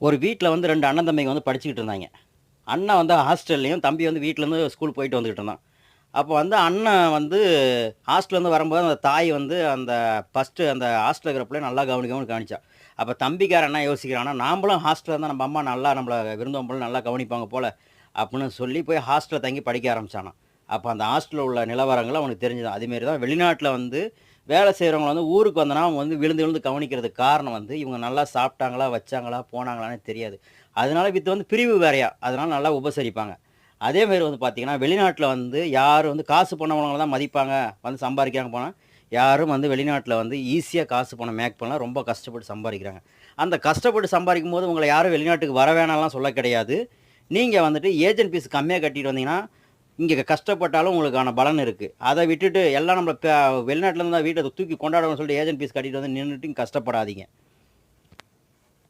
ஒரு வீட்ல வந்து 2 அண்ணன் தம்பிங்க வந்து படிச்சுக்கிட்டு இருந்தாய்ங்க. அண்ணன் வந்து ஹாஸ்டல்லயும், தம்பி வந்து வீட்லேருந்து ஸ்கூல் போயிட்டு வந்துகிட்டு இருந்தான். அப்போ வந்து அண்ணன் வந்து ஹாஸ்டல்லேருந்து வரும்போது அந்த தாய் வந்து அந்த ஃபர்ஸ்ட்டு அந்த ஹாஸ்டல்ல இருக்கிற பிள்ளைய நல்லா கவனிக்கணும்னு கவனிச்சா. அப்ப தம்பிக்காரன் என்ன யோசிக்கிறான்னா, நாமளும் ஹாஸ்டல்ல இருந்தா நம்ம அம்மா நல்லா நம்மள விருந்தோம்பல் போல நல்லா கவனிப்பாங்க போல, அப்படின்னு சொல்லி போய் ஹாஸ்டல்ல தங்கி படிக்க ஆரம்பிச்சானாம். அப்ப அந்த ஹாஸ்டல்ல உள்ள நிலவரங்கள் அவனுக்கு தெரிஞ்சுதாம். அதேமாரி தான் வெளிநாட்ல வந்து வேலை செய்றவங்கள வந்து ஊருக்கு வந்தனா, அவங்க வந்து விழுந்து விழுந்து கவனிக்கிறதுக்கு காரணம் வந்து, இவங்க நல்லா சாப்பிட்டாங்களா, வச்சாங்களா, போனாங்களான்னே தெரியாது. அதனால இது வந்து பிரிவு வேறையா, அதனால நல்லா உபசரிப்பாங்க. அதே மாரி வந்து பார்த்தீங்கன்னா, வெளிநாட்ல வந்து யாரும் வந்து காசு பணம் உள்ளவங்கள தான் மதிப்பாங்க, வந்து சம்பாரிக்கிறாங்க போனா, யாரும் வந்து வெளிநாட்ல வந்து ஈஸியா காசு பணம் மேக் பண்ணலாம். ரொம்ப கஷ்டப்பட்டு சம்பாரிக்கிறாங்க. அந்த கஷ்டப்பட்டு சம்பாரிக்கும்போது உங்கள யாரும் வெளிநாட்டுக்கு வர வேணாம்லாம் சொல்ல கிடையாது. நீங்க வந்துட்டு ஏஜென்ட் ஃபீஸ் கம்மியா கட்டிட்டு வந்தீங்கன்னா, இங்க கஷ்டப்பட்டாலும் உங்களுக்கான பலன் இருக்கு. அத விட்டுட்டு எல்லாம் நம்மள வெளிநாட்ல இருந்து தான் வீட்ட தூக்கி கொண்டாடுவோம்னு சொல்லிட்டு ஏஜென்ட் ஃபீஸ் கட்டிட்டு வந்து நின்னுட்டு கஷ்டப்படாதீங்க.